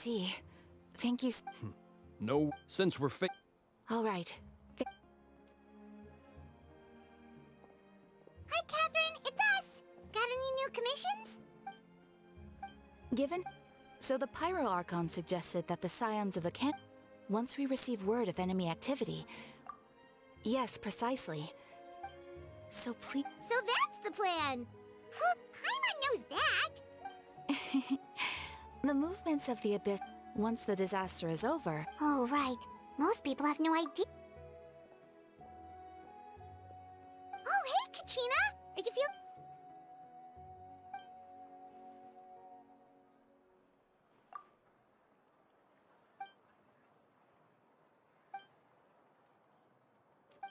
see. Thank you. No, since we're All right. Hi, Catherine. It's us. Got any new commissions? Given? So the Pyro Archon suggested that the Scions of the Camp... Once we receive word of enemy activity... Yes, precisely. So please... So that's the plan. Paimon knows that. The movements of the Abyss... Once the disaster is over... Oh, right. Most people have no idea. Oh, hey, Kachina! Did you feel...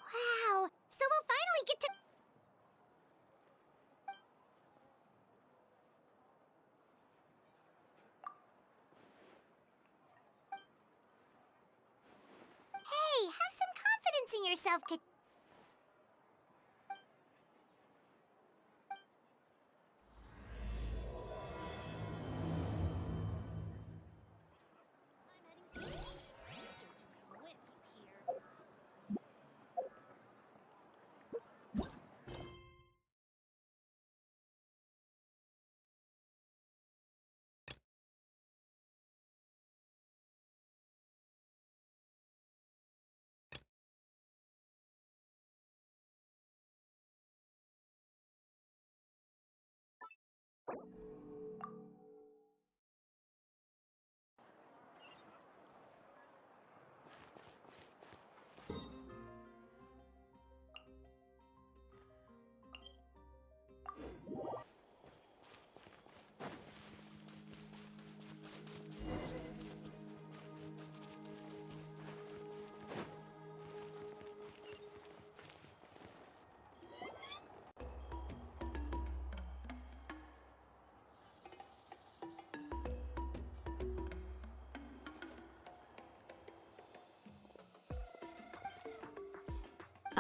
Wow! So we'll finally get to... Hey, have some confidence in yourself,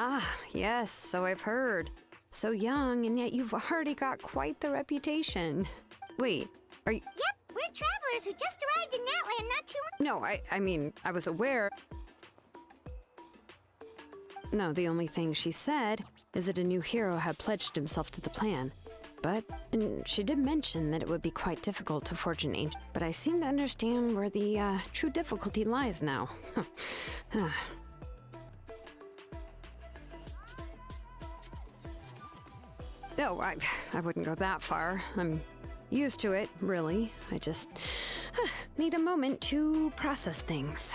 Ah, yes, so I've heard. So young, and yet you've already got quite the reputation. Wait, are you... Yep, we're travelers who just arrived in Natlan not too long... No, I mean, I was aware... No, the only thing she said is that a new hero had pledged himself to the plan. But she did mention that it would be quite difficult to forge an ancient... But I seem to understand where the true difficulty lies now. Oh, I wouldn't go that far. I'm used to it, really. I just need a moment to process things.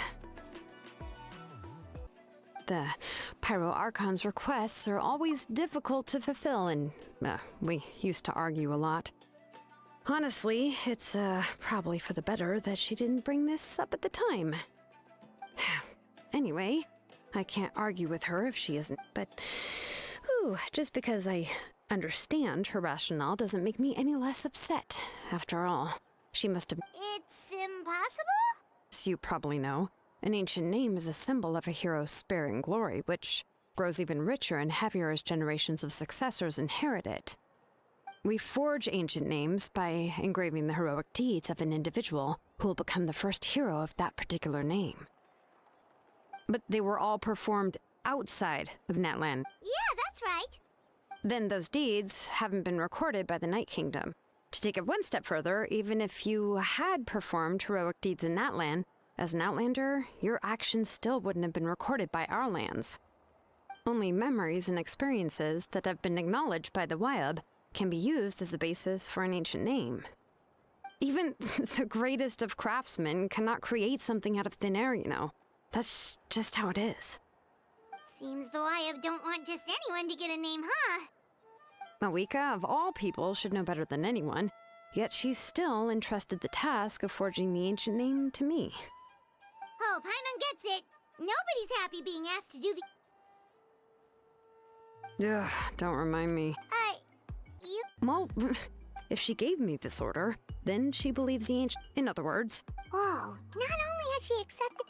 The Pyro Archon's requests are always difficult to fulfill, and we used to argue a lot. Honestly, it's probably for the better that she didn't bring this up at the time. Anyway, I can't argue with her if she isn't, but just because I understand her rationale doesn't make me any less upset. After all, she must have... It's impossible? As you probably know, an ancient name is a symbol of a hero's spirit and glory, which grows even richer and heavier as generations of successors inherit it. We forge ancient names by engraving the heroic deeds of an individual who will become the first hero of that particular name. But they were all performed outside of Natlan. Yeah, that's right. Then those deeds haven't been recorded by the Night Kingdom. To take it one step further, even if you had performed heroic deeds in Natlan, as an Outlander, your actions still wouldn't have been recorded by our lands. Only memories and experiences that have been acknowledged by the Wyab can be used as a basis for an ancient name. Even the greatest of craftsmen cannot create something out of thin air, you know. That's just how it is. Seems the Wyab don't want just anyone to get a name, huh? Mawika, of all people, should know better than anyone, yet she's still entrusted the task of forging the ancient name to me. Oh, Paimon gets it. Nobody's happy being asked to do the... Ugh, don't remind me. You... Well, if she gave me this order, then she believes the ancient... In other words... Whoa, not only has she accepted...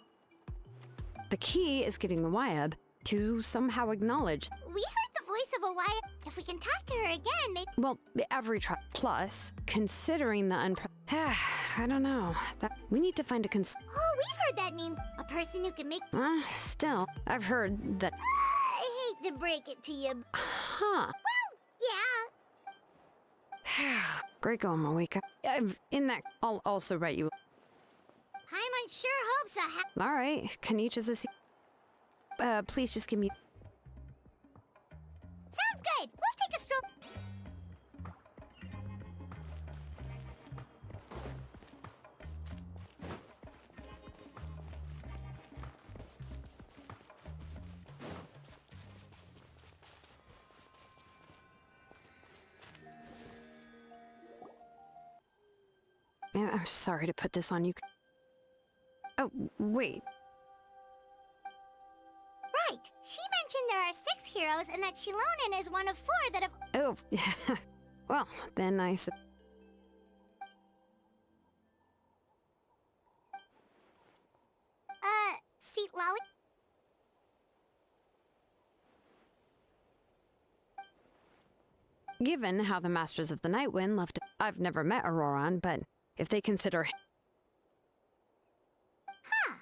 The key is getting the Wyab to somehow acknowledge... We heard the voice of a Wyab. If we can talk to her again, maybe... Well, every try... Plus, considering the I don't know. We need to find a Oh, we've heard that name. A person who can make... Still, I've heard that... I hate to break it to you. Huh. Yeah. Great going, Mawika. In that, I'll also write you... Paimon sure hopes All right, Kinich is a... please just give me... Sounds good. We'll take a stroll. I'm sorry to put this on you. Oh, wait. Right. She mentioned there are 6 heroes and that Shilonen is one of 4 that have... Oh, well, then I... Seat Lolly? Given how the Masters of the Nightwind left... I've never met Auroran, but if they consider... Huh.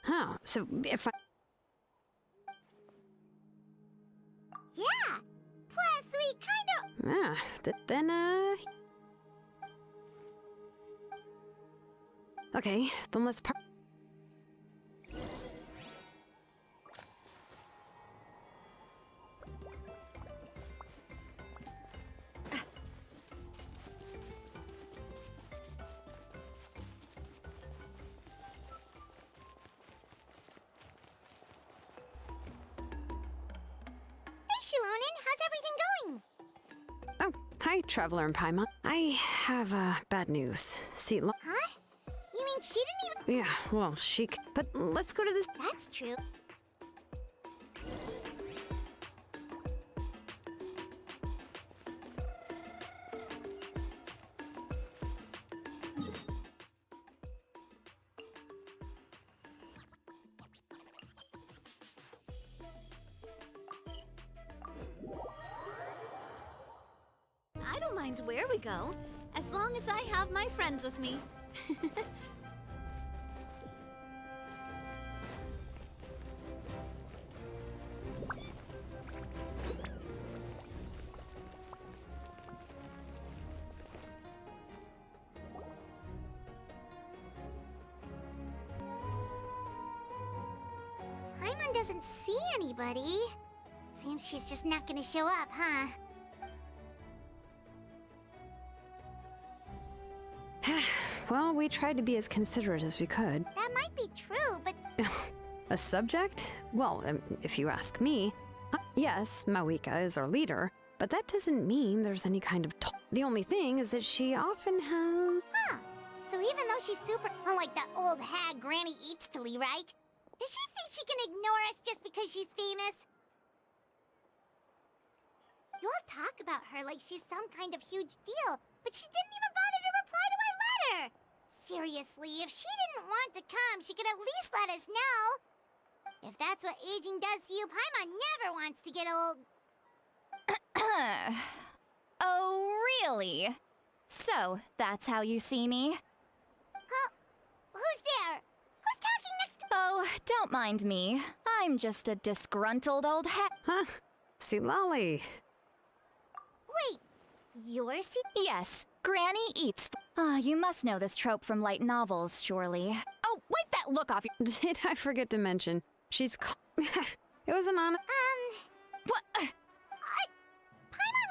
Huh, so if I... Yeah. Plus, we kind of... Then, Okay, then let's part... Shilonen, how's everything going? Oh, hi, Traveler and Paimon. I have, bad news. See, Huh? You mean she didn't even... yeah, well, but let's go to this... That's true. I don't mind where we go, as long as I have my friends with me. Paimon doesn't see anybody. Seems she's just not gonna show up, huh? Well, we tried to be as considerate as we could. That might be true, but... A subject? Well, if you ask me, yes, Mawika is our leader, but that doesn't mean there's any kind of... The only thing is that she often has... Huh. So even though she's super... Unlike that old hag Granny Eatstily, right? Does she think she can ignore us just because she's famous? You all talk about her like she's some kind of huge deal, but she didn't even bother to reply to our letter! Seriously, if she didn't want to come, she could at least let us know! If that's what aging does to you, Paimon never wants to get old. Oh, really? So, that's how you see me? Huh? Who's there? Who's talking next to... Oh, don't mind me. I'm just a disgruntled old Huh? See, Lolly. Wait, you're Yes, Granny eats. You must know this trope from light novels, surely. Oh, wipe that look off your... Did I forget to mention? She's... It was an honor... What? Paimon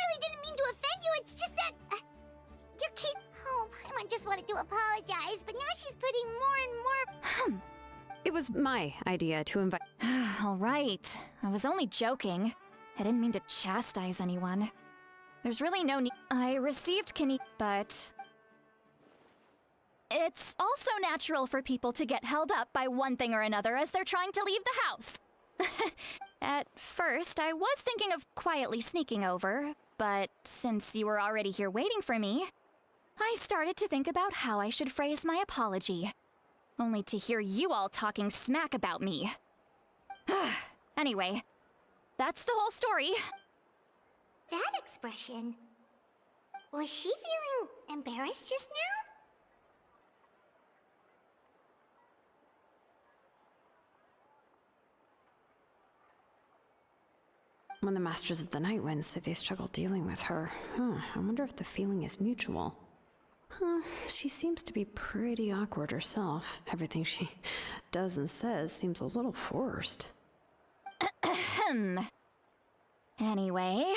really didn't mean to offend you, it's just that... your case... Oh, Paimon just wanted to apologize, but now she's putting more and more... It was my idea to invite... All right. I was only joking. I didn't mean to chastise anyone. There's really no need. I received Kinich, but... It's also natural for people to get held up by one thing or another as they're trying to leave the house. At first, I was thinking of quietly sneaking over, but since you were already here waiting for me, I started to think about how I should phrase my apology. Only to hear you all talking smack about me. Anyway, that's the whole story. That expression... Was she feeling embarrassed just now? When the Masters of the Night Wind say they struggle dealing with her, I wonder if the feeling is mutual. She seems to be pretty awkward herself. Everything she does and says seems a little forced. Anyway,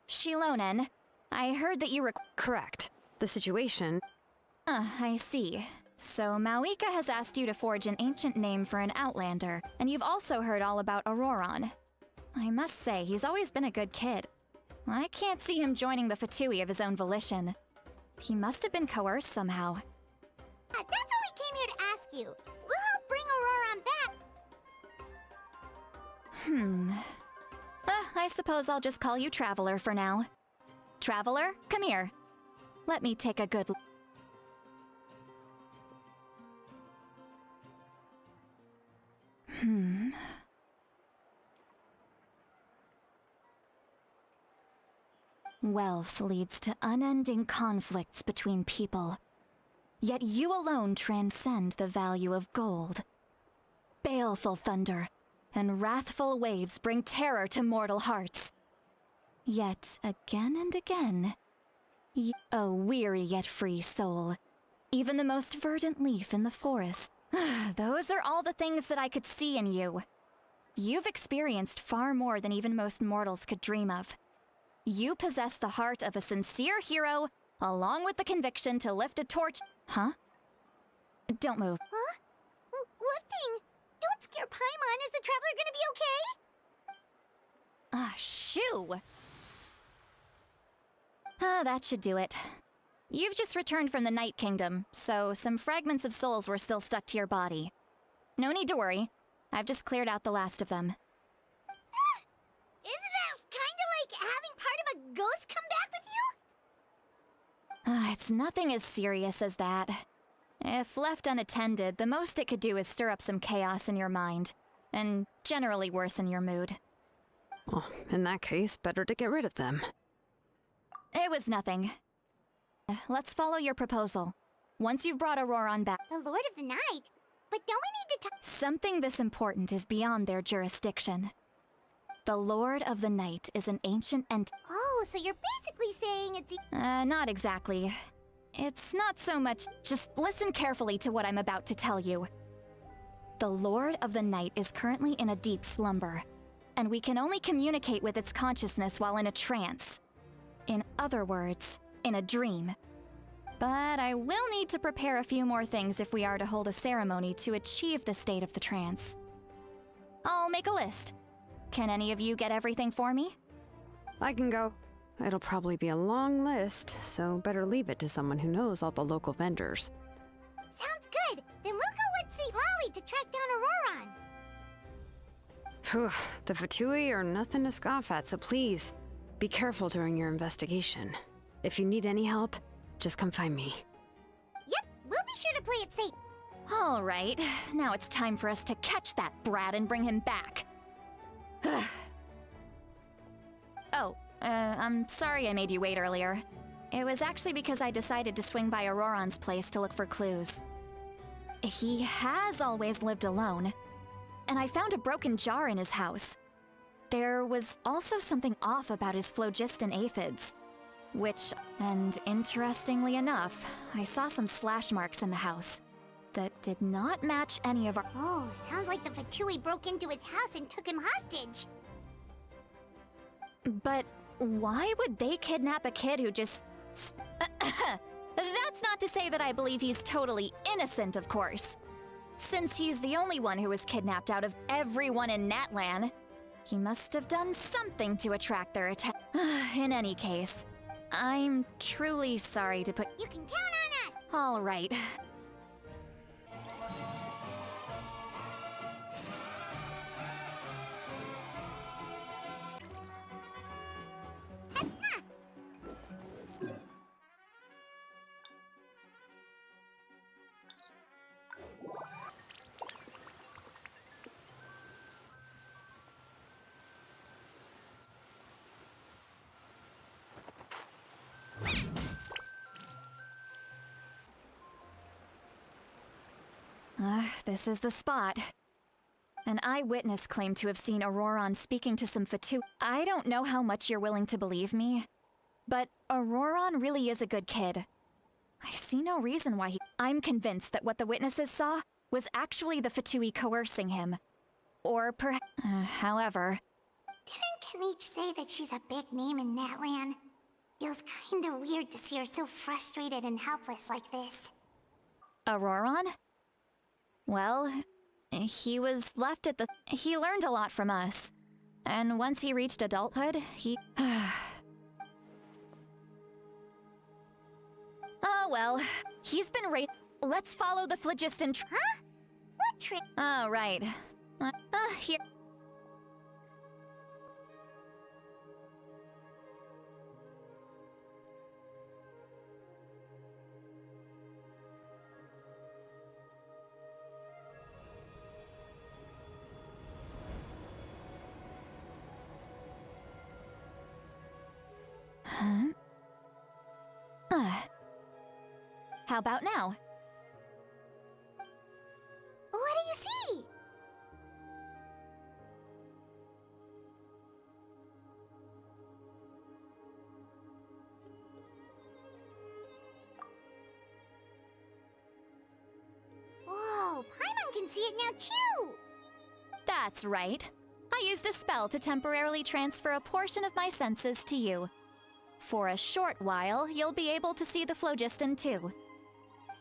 Shilonен, I heard that you were Correct. The situation... I see. So Mawika has asked you to forge an ancient name for an Outlander, and you've also heard all about Auroron. I must say, he's always been a good kid. I can't see him joining the Fatui of his own volition. He must have been coerced somehow. That's what we came here to ask you. We'll help bring Auroron back. I suppose I'll just call you Traveler for now. Traveler, come here. Let me take a good look. Wealth leads to unending conflicts between people. Yet you alone transcend the value of gold. Baleful thunder and wrathful waves bring terror to mortal hearts. Yet again and again, a weary yet free soul. Even the most verdant leaf in the forest. Those are all the things that I could see in you. You've experienced far more than even most mortals could dream of. You possess the heart of a sincere hero, along with the conviction to lift a torch. Huh? Don't move. Huh? What thing? Don't scare Paimon. Is the Traveler gonna be okay? Shoo! That should do it. You've just returned from the Night Kingdom, so some fragments of souls were still stuck to your body. No need to worry. I've just cleared out the last of them. Isn't that kinda like having part of a ghost come back with you? It's nothing as serious as that. If left unattended, the most it could do is stir up some chaos in your mind, and generally worsen your mood. Well, in that case, better to get rid of them. It was nothing. Let's follow your proposal. Once you've brought Auroron back... The Lord of the Night? But don't we need to Something this important is beyond their jurisdiction. The Lord of the Night is an ancient Oh, so you're basically saying it's... not exactly. It's not so much... Just listen carefully to what I'm about to tell you. The Lord of the Night is currently in a deep slumber, and we can only communicate with its consciousness while in a trance. In other words, in a dream. But I will need to prepare a few more things if we are to hold a ceremony to achieve the state of the trance. I'll make a list. Can any of you get everything for me? I can go. It'll probably be a long list, so better leave it to someone who knows all the local vendors. Sounds good. Then we'll go with St. Lolly to track down Auroron. Phew, the Fatui are nothing to scoff at, so please, be careful during your investigation. If you need any help, just come find me. Yep, we'll be sure to play it safe. All right, now it's time for us to catch that brat and bring him back. I'm sorry I made you wait earlier. It was actually because I decided to swing by Auroron's place to look for clues. He has always lived alone, and I found a broken jar in his house. There was also something off about his phlogiston aphids, and interestingly enough, I saw some slash marks in the house that did not match any of our— Oh, sounds like the Fatui broke into his house and took him hostage. But why would they kidnap a kid who just... That's not to say that I believe he's totally innocent, of course. Since he's the only one who was kidnapped out of everyone in Natlan, he must have done something to attract their attention. In any case, I'm truly sorry to put... You can count on us! All right. This is the spot. An eyewitness claimed to have seen Auroron speaking to some Fatu. I don't know how much you're willing to believe me, but Auroron really is a good kid. I see no reason why I'm convinced that what the witnesses saw was actually the Fatui coercing him. Or perhaps... however... Didn't Kinich say that she's a big name in Natlan? Feels kinda weird to see her so frustrated and helpless like this. Auroron? Well, he was left at the... He learned a lot from us. And once he reached adulthood, he... Oh well, he's been Let's follow the phlogiston Huh? What trick? Oh, right. Here... How about now? What do you see? Whoa, Paimon can see it now too! That's right. I used a spell to temporarily transfer a portion of my senses to you. For a short while, you'll be able to see the phlogiston too.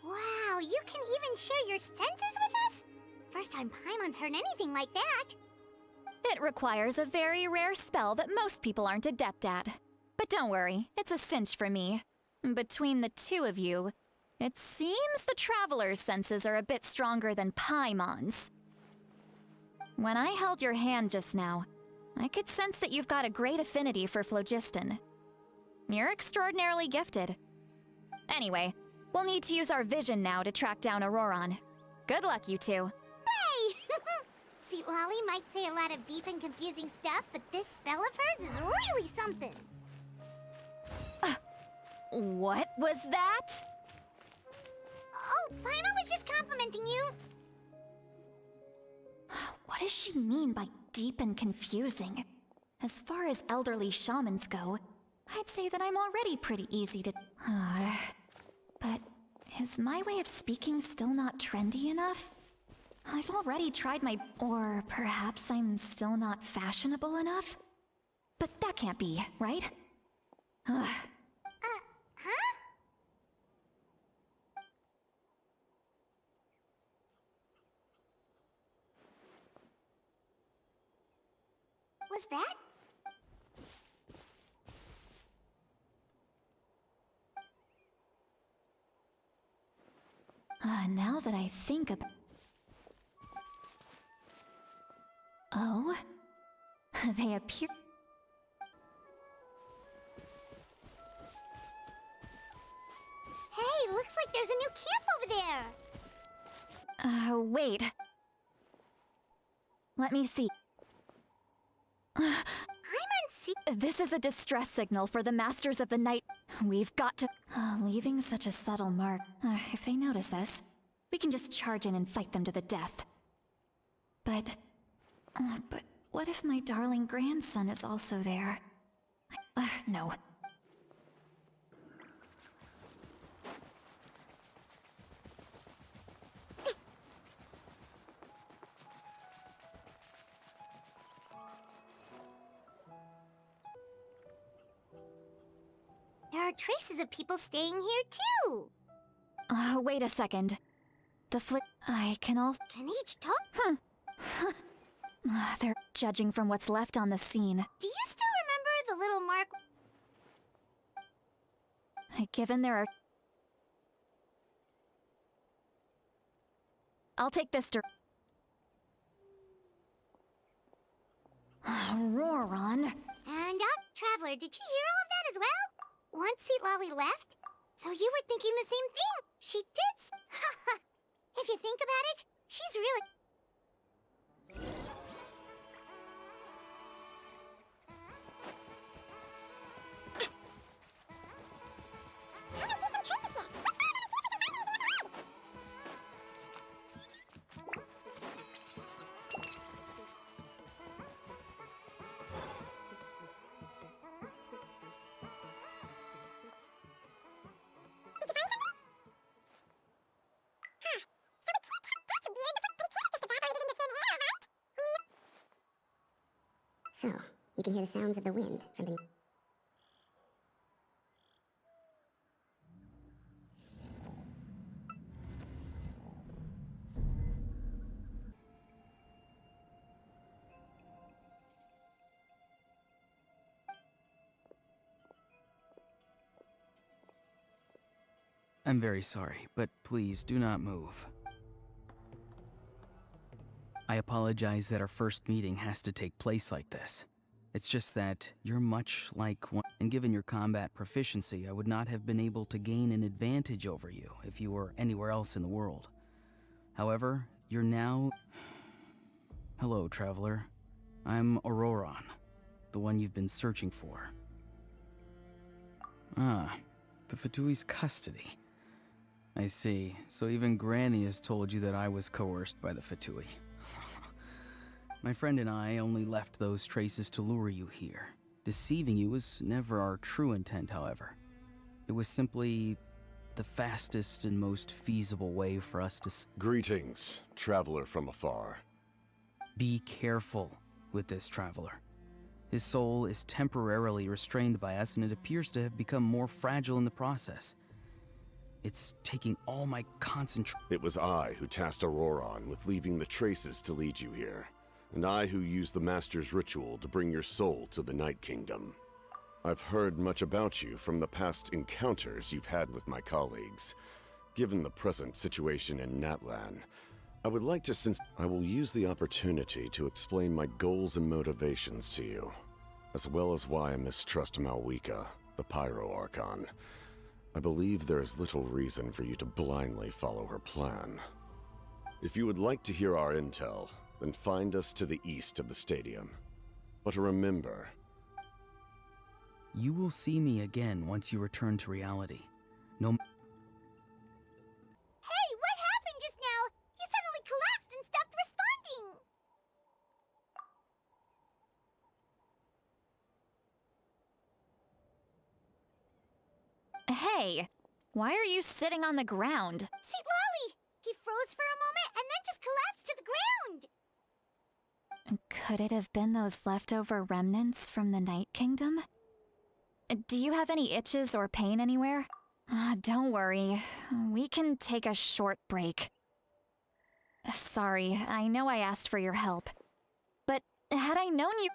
Wow, you can even share your senses with us? First time Paimon's heard anything like that. It requires a very rare spell that most people aren't adept at. But don't worry, it's a cinch for me. Between the two of you, it seems the Traveler's senses are a bit stronger than Paimon's. When I held your hand just now, I could sense that you've got a great affinity for phlogiston. You're extraordinarily gifted. Anyway, we'll need to use our vision now to track down Auroron. Good luck, you two. Hey! See, Lolly might say a lot of deep and confusing stuff, but this spell of hers is really something. What was that? Oh, Paimon was just complimenting you. What does she mean by deep and confusing? As far as elderly shamans go, I'd say that I'm already pretty easy to... But is my way of speaking still not trendy enough? I've already tried my... Or perhaps I'm still not fashionable enough? But that can't be, right? Huh? Was that? Now that I think about... Oh? They appear... Hey, looks like there's a new camp over there. Wait. Let me see. This is a distress signal for the Masters of the Night. We've got to... leaving such a subtle mark. If they notice us, we can just charge in and fight them to the death. But what if my darling grandson is also there? No. There are traces of people staying here too. Wait a second. I can also... Can each talk? They're judging from what's left on the scene. Do you still remember the little mark? Given there are... I'll take this Auroron. And Traveler, did you hear all of that as well? Once Seat Lolly left? So you were thinking the same thing. She did. If you think about it, she's really... So, you can hear the sounds of the wind from beneath. I'm very sorry, but please do not move. I apologize that our first meeting has to take place like this. It's just that you're much like one, and given your combat proficiency, I would not have been able to gain an advantage over you if you were anywhere else in the world. However, you're now... Hello, traveler. I'm Auroron, the one you've been searching for. Ah, the Fatui's custody. I see. So even Granny has told you that I was coerced by the Fatui. My friend and I only left those traces to lure you here. Deceiving you was never our true intent, however. It was simply the fastest and most feasible way for us to... Greetings, traveler from afar. Be careful with this traveler. His soul is temporarily restrained by us, and it appears to have become more fragile in the process. It's taking all my concentration. It was I who tasked Auroron with leaving the traces to lead you here, and I who used the Master's ritual to bring your soul to the Night Kingdom. I've heard much about you from the past encounters you've had with my colleagues. Given the present situation in Natlan, I would like to I will use the opportunity to explain my goals and motivations to you, as well as why I mistrust Malwika, the Pyro Archon. I believe there is little reason for you to blindly follow her plan. If you would like to hear our intel, then find us to the east of the stadium. But remember... You will see me again once you return to reality. No... Hey, what happened just now? You suddenly collapsed and stopped responding. Hey, why are you sitting on the ground? See, Lolly! He froze for a moment and then just collapsed to the ground! Could it have been those leftover remnants from the Night Kingdom? Do you have any itches or pain anywhere? Don't worry, we can take a short break. Sorry, I know I asked for your help, but had I known you...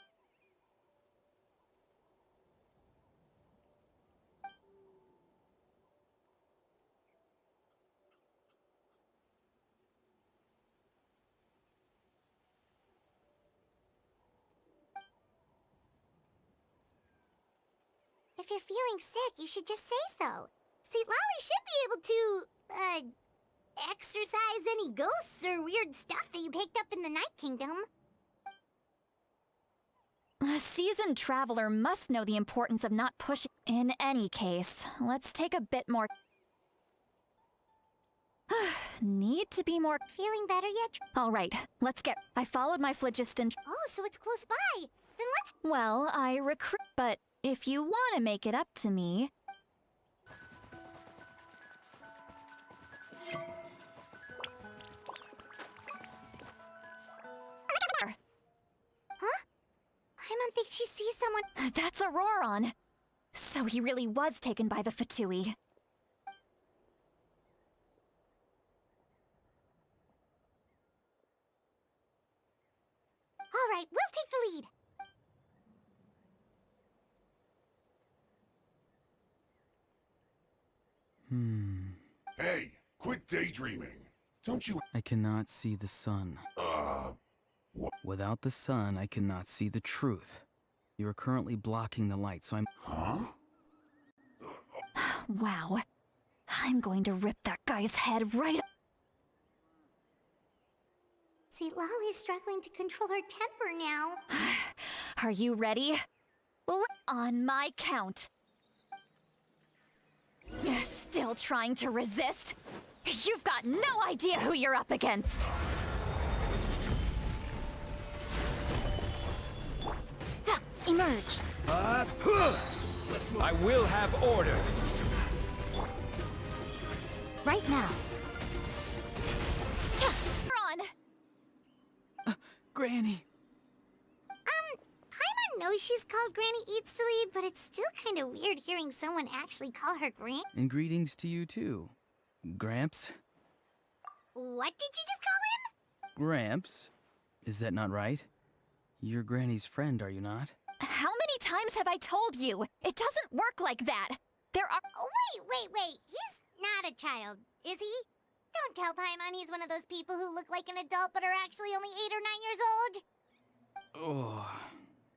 If you're feeling sick, you should just say so. See, Lolly should be able to, exorcise any ghosts or weird stuff that you picked up in the Night Kingdom. A seasoned traveler must know the importance of not pushing... In any case, let's take a bit more... Need to be more... Feeling better yet? All right, let's get... I followed my phlogiston... Oh, so it's close by. Then let's... Well, I recruit... But if you want to make it up to me... Huh? Paimon thinks she sees someone... That's Auroron. So he really was taken by the Fatui. All right, we'll take the lead. Hey, quit daydreaming. Don't you... I cannot see the sun. What? Without the sun, I cannot see the truth. You are currently blocking the light, so I'm... Huh? Wow. I'm going to rip that guy's head right... See, Lolly's struggling to control her temper now. Are you ready? On my count. Still trying to resist? You've got no idea who you're up against! Emerge. I will have order. Right now. Granny! Paimon know she's called Granny Eats to Lead, but it's still kind of weird hearing someone actually call her Gran. And greetings to you too, Gramps. What did you just call him? Gramps? Is that not right? You're Granny's friend, are you not? How many times have I told you? It doesn't work like that. There are. Oh, wait. He's not a child, is he? Don't tell Paimon he's one of those people who look like an adult but are actually only 8 or 9 years old. Oh,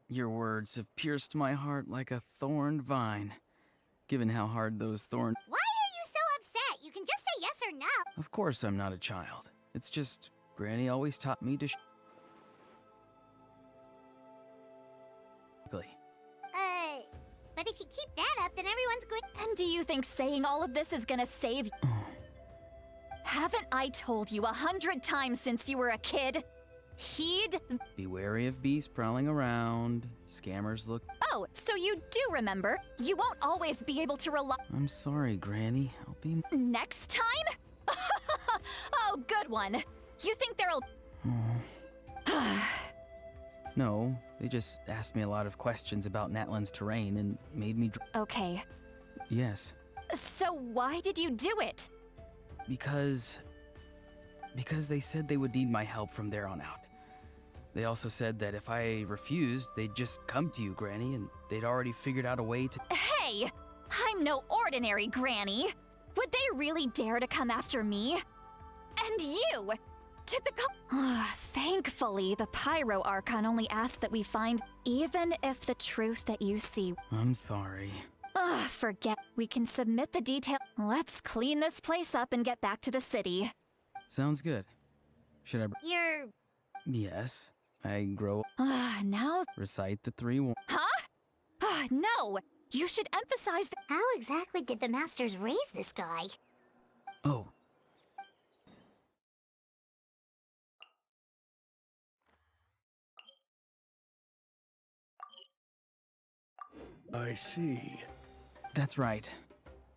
your words have pierced my heart like a thorned vine. Given how hard those thorns. Why are you so upset? You can just say yes or no. Of course I'm not a child. It's just, Granny always taught me to But if you keep that up, then everyone's going. And do you think saying all of this is gonna save you? Haven't I told you 100 times since you were a kid? Heed. Be wary of beasts prowling around. Scammers look. Oh, so you do remember. You won't always be able to rely. I'm sorry, Granny. I'll be. Next time? Oh, good one. You think there'll. No, they just asked me a lot of questions about Natlan's terrain and made me. Okay. Yes. So why did you do it? Because they said they would need my help from there on out. They also said that if I refused, they'd just come to you, Granny, and they'd already figured out a way to. Hey! I'm no ordinary Granny! Would they really dare to come after me? And you! Did the Thankfully, the Pyro Archon only asked that we find, even if the truth that you see. I'm sorry. Forget. We can submit the detail. Let's clean this place up and get back to the city. Sounds good. Should I? You're. Yes. I grow. Now. Recite the 3 Huh? No! You should emphasize the. How exactly did the masters raise this guy? Oh. I see. That's right.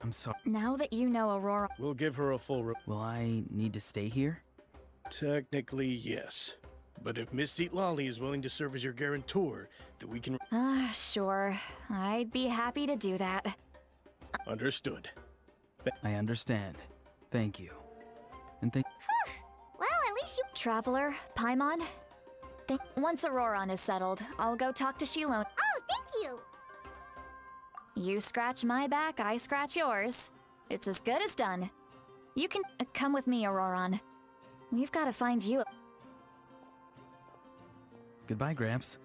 I'm sorry. Now that you know Aurora. We'll give her a full Will I need to stay here? Technically, yes. But if Miss Lolly is willing to serve as your guarantor, then we can... Sure. I'd be happy to do that. Understood. I understand. Thank you. And thank... Well, at least you. Traveler, Paimon? Once Auroron is settled, I'll go talk to Shilonen. Oh, thank you. You scratch my back, I scratch yours. It's as good as done. You can come with me, Auroron. We've got to find you. Goodbye, Gramps.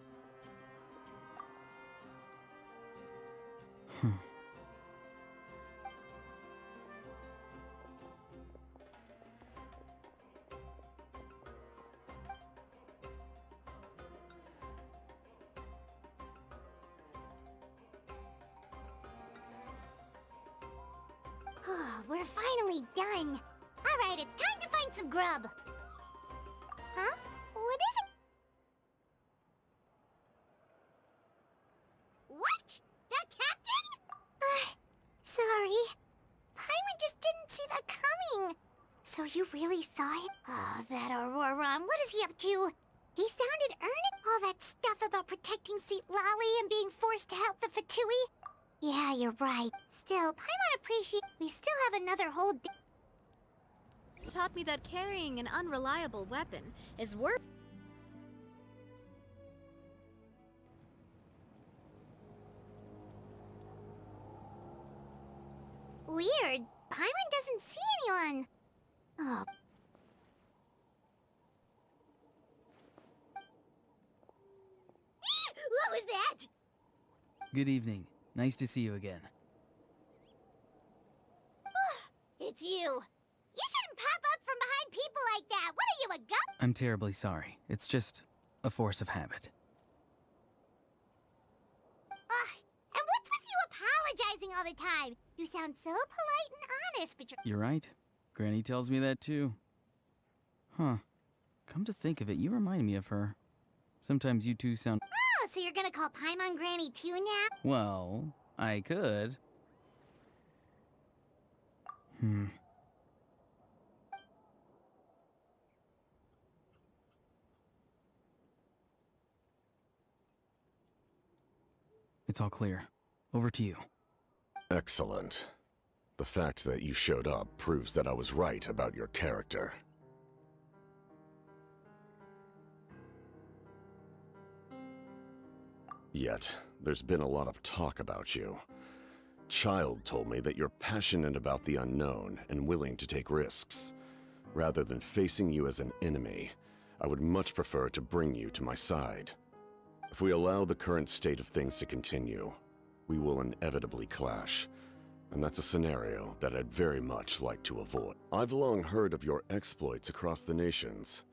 We're finally done. All right, it's time to find some grub. Huh? What is it? What? The captain? Sorry. Paimon just didn't see that coming. So you really saw him? Oh, that Auroron. What is he up to? He sounded earnest. All that stuff about protecting Seat Lolly and being forced to help the Fatui. Yeah, you're right. Still, Paimon appreciate. We still have another whole day. Taught me that carrying an unreliable weapon is worth. Weird. Paimon doesn't see anyone. Oh. What was that? Good evening. Nice to see you again. It's you. You shouldn't pop up from behind people like that. What are you, a ghost? I'm terribly sorry. It's just a force of habit. And what's with you apologizing all the time? You sound so polite and honest, but You're right. Granny tells me that too. Huh. Come to think of it, you remind me of her. Sometimes you two sound... Oh, so you're gonna call Paimon Granny too now? Well, I could. It's all clear. Over to you. Excellent. The fact that you showed up proves that I was right about your character. Yet, there's been a lot of talk about you. Child told me that you're passionate about the unknown and willing to take risks. Rather than facing you as an enemy, I would much prefer to bring you to my side. If we allow the current state of things to continue, we will inevitably clash, and that's a scenario that I'd very much like to avoid. I've long heard of your exploits across the nations,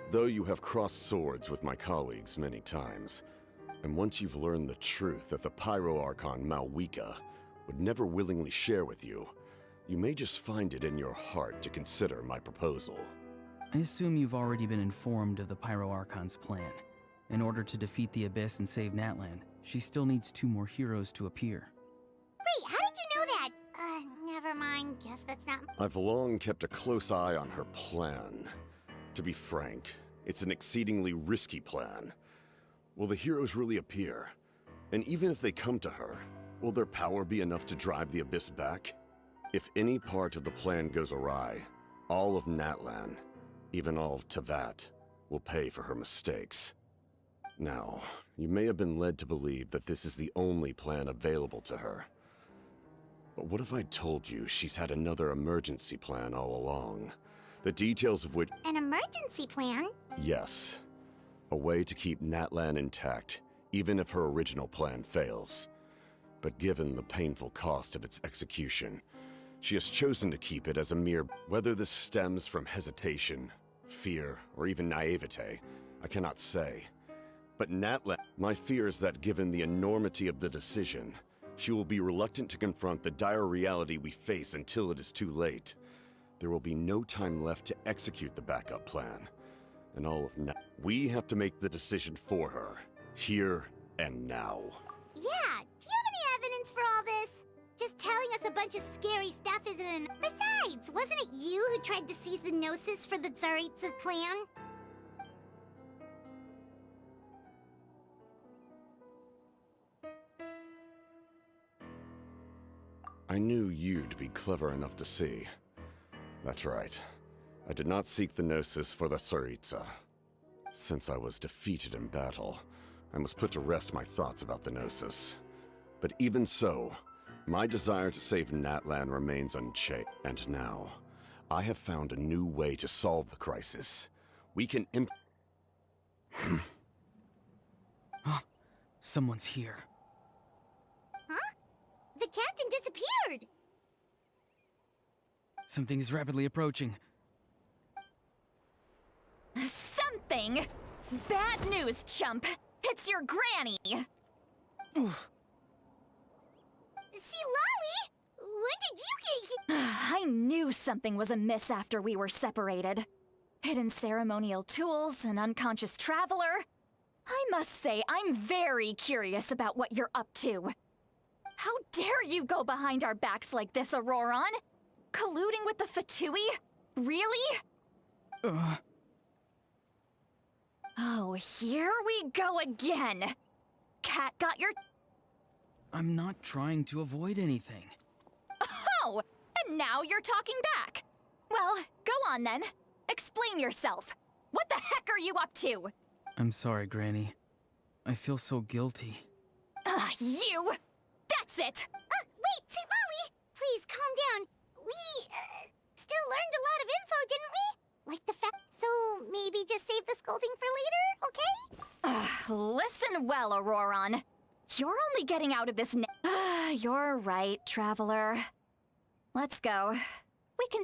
though you have crossed swords with my colleagues many times, and once you've learned the truth that the Pyro Archon Malwika would never willingly share with you, you may just find it in your heart to consider my proposal. I assume you've already been informed of the Pyro Archon's plan. In order to defeat the Abyss and save Natlan, she still needs 2 more heroes to appear. Wait, how did you know that? Never mind. Guess that's not... I've long kept a close eye on her plan. To be frank, it's an exceedingly risky plan. Will the heroes really appear? And even if they come to her, will their power be enough to drive the Abyss back? If any part of the plan goes awry, all of Natlan, even all of Teyvat, will pay for her mistakes. Now, you may have been led to believe that this is the only plan available to her. But what if I told you she's had another emergency plan all along? The details of which... An emergency plan? Yes. A way to keep Natlan intact, even if her original plan fails. But given the painful cost of its execution, she has chosen to keep it as a mere... Whether this stems from hesitation, fear, or even naivete, I cannot say. But Natlan... My fear is that given the enormity of the decision, she will be reluctant to confront the dire reality we face until it is too late. There will be no time left to execute the backup plan. And all of we have to make the decision for her, here and now. Yeah, do you have any evidence for all this? Just telling us a bunch of scary stuff isn't enough. Besides, wasn't it you who tried to seize the Gnosis for the Tsaritsa's plan? I knew you'd be clever enough to see. That's right. I did not seek the Gnosis for the Tsaritsa. Since I was defeated in battle, I must put to rest my thoughts about the Gnosis. But even so, my desire to save Natlan remains unchanged. And now, I have found a new way to solve the crisis. We can Someone's here. Huh? The captain disappeared! Something is rapidly approaching. Something? Bad news, chump! It's your granny! See, Lolly? When did you get here? I knew something was amiss after we were separated. Hidden ceremonial tools, an unconscious traveler. I must say, I'm very curious about what you're up to. How dare you go behind our backs like this, Auroron? Colluding with the Fatui? Really? Oh, here we go again. Cat got your... I'm not trying to avoid anything. Oh, and now you're talking back. Well, go on then. Explain yourself. What the heck are you up to? I'm sorry, Granny. I feel so guilty. You! That's it! Wait, see, Lolly! Please, calm down. We, still learned a lot of info, didn't we? Like the fact... So, maybe just save the scolding for later, okay? Listen well, Auroron. You're only getting out of this You're right, Traveler. Let's go. We can...